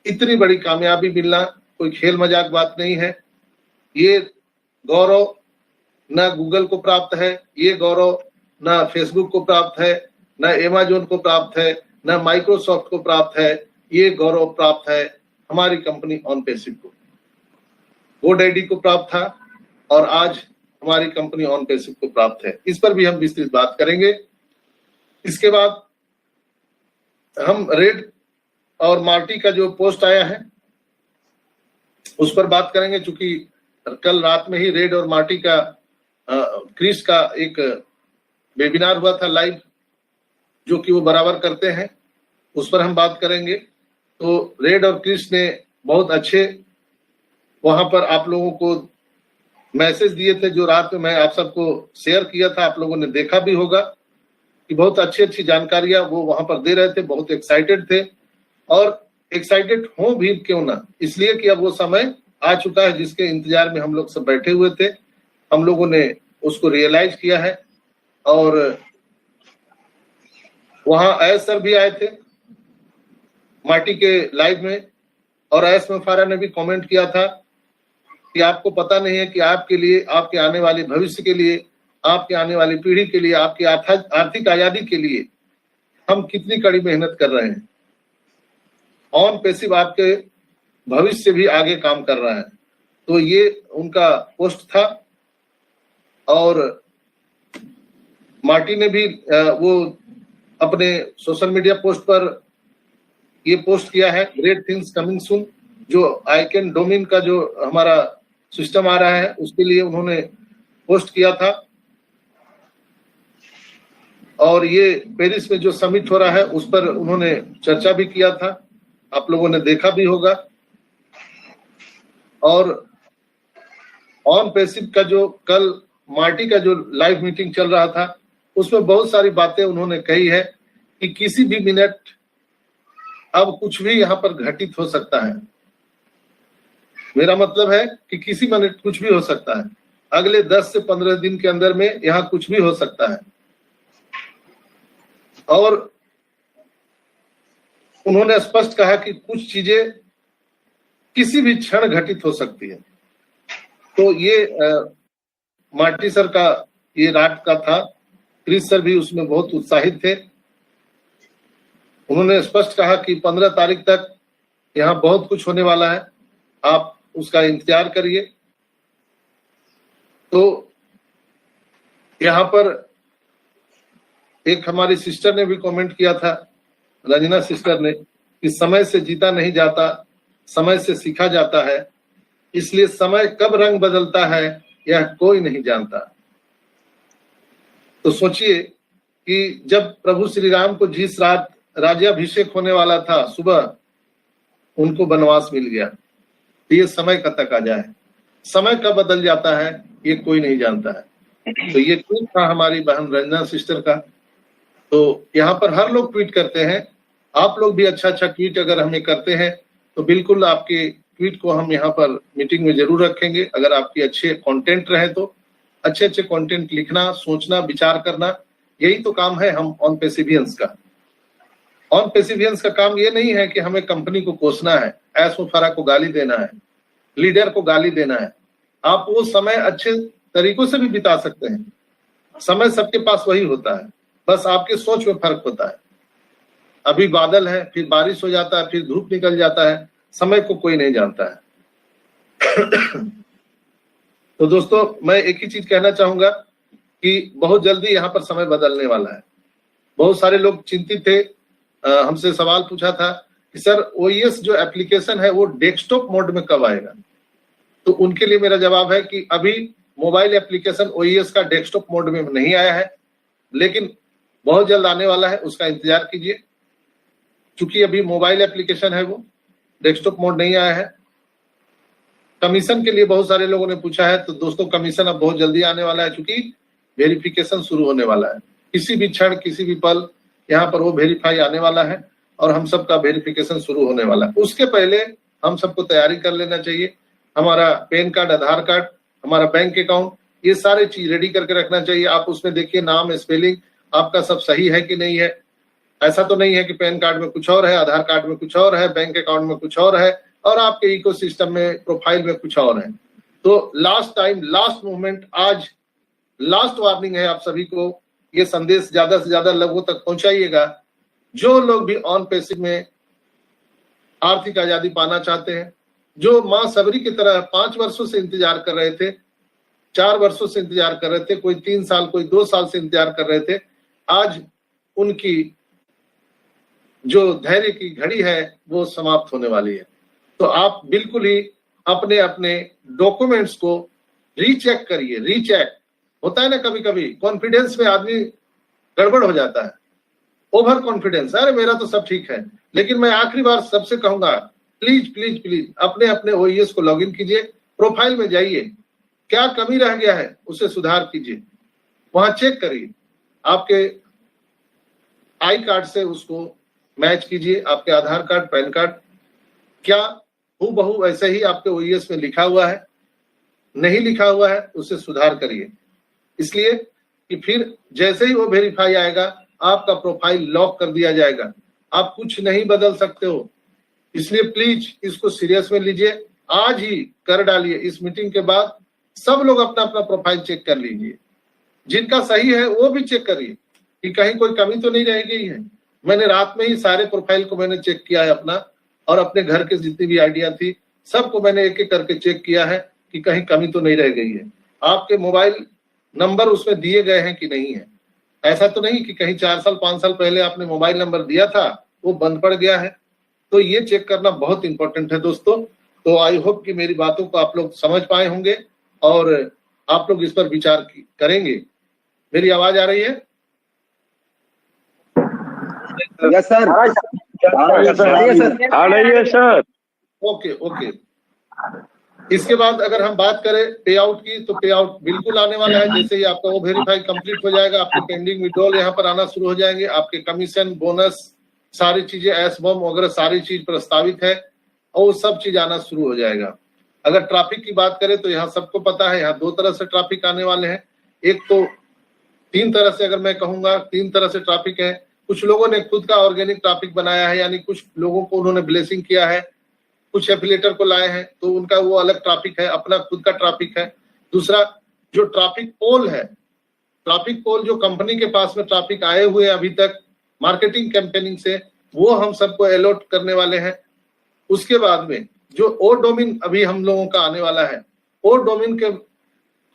इतनी बड़ी कामयाबी मिलना कोई खेल मजाक बात नहीं है। ये गौरव न गूगल को प्राप्त है, ये गौरव न फेसबुक को प्राप्त है, न अमेज़न को प्राप्त है, न माइक्रोसॉफ्ट को प्राप्त है। ये गौरव प्राप्त है हमारी कंपनी ऑनपेसिव को। GoDaddy को प्राप्त था और आज हमारी कंपनी ऑनपेसिव को प्राप्त है। इस पर भी हम विस्तृत बात करेंगे। इसके बाद हम रेड और मार्टी का जो पोस्ट आया है उस पर बात करेंगे, चूंकि कल रात में ही रेड और मार्टी का क्रिस का एक वेबिनार हुआ था लाइव, जो कि वो बराबर करते हैं, उस पर हम बात करेंगे। तो रेड और क्रिस ने बहुत अच्छे वहां पर आप लोगों को मैसेज दिए थे, जो रात में मैं आप सबको शेयर किया था, आप लोगों ने देखा भी होगा कि बहुत अच्छी अच्छी जानकारियां वो वहां पर दे रहे थे। बहुत एक्साइटेड थे, और एक्साइटेड हो भी क्यों ना, इसलिए कि अब वो समय आ चुका है जिसके इंतजार में हम लोग सब बैठे हुए थे। हम लोगों ने उसको रियलाइज किया है। और वहां ऐस सर भी आए थे मार्टी के लाइव में, और ऐस मफारा ने भी कमेंट किया था कि आपको पता नहीं है कि आपके लिए, आपके आने वाले भविष्य के लिए, आपके आने वाली पीढ़ी के लिए, आपकी आर्थिक आजादी के लिए हम कितनी कड़ी मेहनत कर रहे हैं। ऑनपेसिव आपके भविष्य से भी आगे काम कर रहा है। तो ये उनका पोस्ट था। और मार्टी ने भी वो अपने सोशल मीडिया पोस्ट पर ये पोस्ट किया है, ग्रेट थिंग्स कमिंग सून, जो आइकन डोमेन का जो हमारा सिस्टम आ रहा है उसके लिए उन्होंने पोस्ट किया था। और ये पेरिस में जो समिट हो रहा है उस पर उन्होंने चर्चा भी किया था, आप लोगों ने देखा भी होगा। और ऑनपेसिव का जो कल मार्टी का जो लाइव मीटिंग चल रहा था उसमें बहुत सारी बातें उन्होंने कही है कि किसी भी मिनट अब कुछ भी यहाँ पर घटित हो सकता है। मेरा मतलब है कि किसी मिनट कुछ भी हो सकता है, अगले 10 से 15 दिन के अंदर में यहाँ कुछ भी हो सकता है। और उन्होंने स्पष्ट कहा कि कुछ चीजें किसी भी क्षण घटित हो सकती है। तो ये मार्टी सर का ये रात का था। क्रिस सर भी उसमें बहुत उत्साहित थे। उन्होंने स्पष्ट कहा कि 15 तारीख तक यहाँ बहुत कुछ होने वाला है, आप उसका इंतजार करिए। तो यहाँ पर एक हमारी सिस्टर ने भी कमेंट किया था, रंजना सिस्टर ने, कि समय से जीता नहीं जाता, समय से सीखा जाता है, इसलिए समय कब रंग बदलता है यह कोई नहीं जानता। तो सोचिए कि जब प्रभु श्री राम को जिस रात राज्याभिषेक होने वाला था, सुबह उनको वनवास मिल गया। तो ये समय का तकाजा है, समय कब बदल जाता है ये कोई नहीं जानता है। तो ये ट्वीट था हमारी बहन रंजना सिस्टर का। तो यहाँ पर हर लोग ट्वीट करते हैं, आप लोग भी अच्छा अच्छा ट्वीट अगर हमें करते हैं तो बिल्कुल आपके ट्वीट को हम यहाँ पर मीटिंग में जरूर रखेंगे। अगर आपके अच्छे कंटेंट रहे तो अच्छे अच्छे कंटेंट लिखना, सोचना, विचार करना, यही तो काम है हम ऑनपेसिवियंस का। ऑनपेसिवियंस का काम ये नहीं है कि हमें कंपनी को कोसना है, ऐश मुफारा को गाली देना है, लीडर को गाली देना है। आप वो समय अच्छे तरीकों से भी बिता सकते हैं। समय सबके पास वही होता है, बस आपके सोच में फर्क होता है। अभी बादल है, फिर बारिश हो जाता है, फिर धूप निकल जाता है, समय को कोई नहीं जानता है। तो दोस्तों, मैं एक ही चीज कहना चाहूंगा कि बहुत जल्दी यहाँ पर समय बदलने वाला है। बहुत सारे लोग चिंतित थे, हमसे सवाल पूछा था कि सर ओईएस जो एप्लीकेशन है वो डेस्कटॉप मोड में कब आएगा। तो उनके लिए मेरा जवाब है कि अभी मोबाइल एप्लीकेशन ओईएस का डेस्कटॉप मोड में नहीं आया है, लेकिन बहुत जल्द आने वाला है, उसका इंतजार कीजिए। चूंकि अभी मोबाइल एप्लीकेशन है वो डेस्कटॉप मोड नहीं आया है। कमीशन के लिए बहुत सारे लोगों ने पूछा है, तो दोस्तों कमीशन अब बहुत जल्दी आने वाला है, क्योंकि वेरिफिकेशन शुरू होने वाला है। किसी भी क्षण, किसी भी पल यहाँ पर वो वेरीफाई आने वाला है और हम सबका वेरिफिकेशन शुरू होने वाला है। उसके पहले हम सबको तैयारी कर लेना चाहिए। हमारा पैन कार्ड, आधार कार्ड, हमारा बैंक अकाउंट, ये सारे चीज रेडी करके रखना चाहिए। आप उसमें देखिए नाम, स्पेलिंग आपका सब सही है कि नहीं है। ऐसा तो नहीं है कि पैन कार्ड में कुछ और है, आधार कार्ड में कुछ और है, बैंक अकाउंट में कुछ और है और आपके इकोसिस्टम में प्रोफाइल में कुछ और है। तो लास्ट टाइम, लास्ट मूवमेंट, आज लास्ट वार्निंग है आप सभी को। ये संदेश ज्यादा से ज्यादा लोगों तक पहुंचाइएगा। जो लोग भी ऑन पैसिव में आर्थिक आजादी पाना चाहते हैं, जो मां सबरी की तरह 5 वर्षों से इंतजार कर रहे थे, 4 वर्षों से इंतजार कर रहे थे, कोई 3 साल, कोई 2 साल से इंतजार कर रहे थे, आज उनकी जो धैर्य की घड़ी है वो समाप्त होने वाली है। तो आप बिल्कुल ही अपने अपने डॉक्यूमेंट्स को रीचेक करिए। रीचेक होता है ना, कभी कभी कॉन्फिडेंस में आदमी गड़बड़ हो जाता है, ओवर कॉन्फिडेंस, अरे मेरा तो सब ठीक है। लेकिन मैं आखिरी बार सबसे कहूंगा, प्लीज प्लीज प्लीज अपने अपने ओईएस को लॉगिन कीजिए, प्रोफाइल में जाइए, क्या कमी रह गया है उसे सुधार कीजिए, वहां चेक करिए, आपके आई कार्ड से उसको मैच कीजिए, आपके आधार कार्ड, पैन कार्ड, क्या हूबहू वैसे ही आपके ओईएस में लिखा हुआ है, नहीं लिखा हुआ है, उसे सुधार करिए। इसलिए कि फिर जैसे ही वो वेरीफाई आएगा आपका प्रोफाइल लॉक कर दिया जाएगा, आप कुछ नहीं बदल सकते हो। इसलिए प्लीज इसको सीरियस में लीजिए, आज ही कर डालिए। इस मीटिंग के बाद सब लोग अपना अपना प्रोफाइल चेक कर लीजिए, जिनका सही है वो भी चेक करिए कि कहीं कोई कमी तो नहीं रह गई है। मैंने रात में ही सारे प्रोफाइल को मैंने चेक किया है अपना, और अपने घर के जितनी भी आइडिया थी सबको मैंने एक एक करके चेक किया है कि कहीं कमी तो नहीं रह गई है। आपके मोबाइल नंबर उसमें दिए गए हैं कि नहीं है, ऐसा तो नहीं कि कहीं 4 साल 5 साल पहले आपने मोबाइल नंबर दिया था वो बंद पड़ गया है। तो ये चेक करना बहुत इंपॉर्टेंट है दोस्तों। तो आई होप कि मेरी बातों को आप लोग समझ पाए होंगे और आप लोग इस पर विचार करेंगे। मेरी आवाज आ रही है? यस सर, आ रही है सर। Okay okay. इसके बाद अगर हम बात करें पे आउट की, तो पे आउट बिल्कुल आने वाला है। जैसे ही आपका वो वेरीफाई कंप्लीट हो जाएगा, आपके पेंडिंग विड्रॉल यहाँ पर आना शुरू हो जाएंगे, आपके कमीशन, बोनस, सारी चीजें, एस बम वगैरह सारी चीज प्रस्तावित है और वो सब चीज आना शुरू हो जाएगा। अगर ट्रैफिक की बात करें तो यहाँ सबको पता है, यहाँ 2 तरह से ट्रैफिक आने वाले हैं। एक तो 3 तरह से, अगर मैं कहूंगा 3 तरह से ट्रैफिक है। कुछ लोगों ने खुद का ऑर्गेनिक ट्रैफिक बनाया है, यानी कुछ लोगों को उन्होंने ब्लेसिंग किया है, कुछ एफिलेटर को लाए हैं, तो उनका वो अलग ट्रैफिक है, अपना खुद का ट्रैफिक है। दूसरा जो ट्रैफिक पोल है, ट्रैफिक पोल जो कंपनी के पास में ट्रैफिक आए हुए अभी तक मार्केटिंग कैंपेनिंग से, वो हम सबको अलॉट करने वाले हैं। उसके बाद में जो ओ डोमेन अभी हम लोगों का आने वाला है, ओ डोमेन के,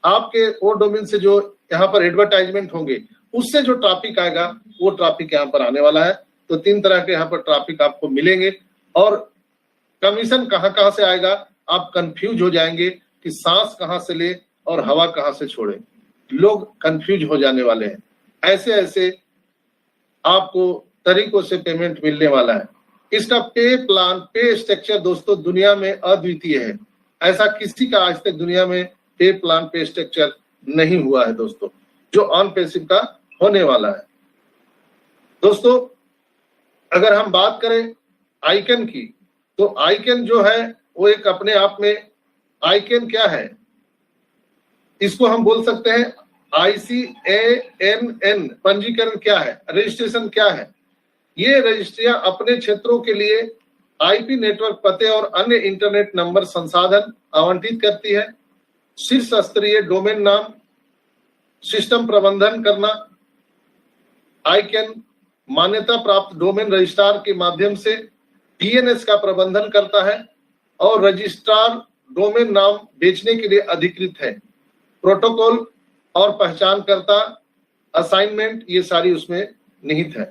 आपके ओ डोमेन से जो यहाँ पर एडवर्टाइजमेंट होंगे उससे जो ट्रैफिक आएगा वो ट्रैफिक यहाँ पर आने वाला है। तो 3 तरह के यहाँ पर ट्रैफिक आपको मिलेंगे। और कमीशन कहाँ कहाँ से आएगा आप कंफ्यूज हो जाएंगे कि सांस कहाँ से ले और हवा कहाँ से छोड़े, लोग कंफ्यूज हो जाने वाले हैं। ऐसे ऐसे आपको तरीकों से पेमेंट मिलने वाला है। इसका पे प्लान, पे स्ट्रक्चर दोस्तों दुनिया में अद्वितीय है। ऐसा किसी का आज तक दुनिया में पे प्लान, पे स्ट्रक्चर नहीं हुआ है दोस्तों, जो ऑन पैसिव का होने वाला है। दोस्तों अगर हम बात करें आइकन की, तो आइकन जो है वो एक अपने आप में, आइकन क्या है, इसको हम बोल सकते हैं ICANN। पंजीकरण क्या है, रजिस्ट्रेशन क्या है? ये रजिस्ट्रियां अपने क्षेत्रों के लिए आईपी नेटवर्क पते और अन्य इंटरनेट नंबर संसाधन आवंटित करती है। शीर्ष स्तरीय डोमेन नाम सिस्टम प्रबंधन करना, आइकन मान्यता प्राप्त डोमेन रजिस्ट्रार के माध्यम से DNS का प्रबंधन करता है और रजिस्ट्रार डोमेन नाम बेचने के लिए अधिकृत है। प्रोटोकॉल और पहचानकर्ता असाइनमेंट ये सारी उसमें निहित है।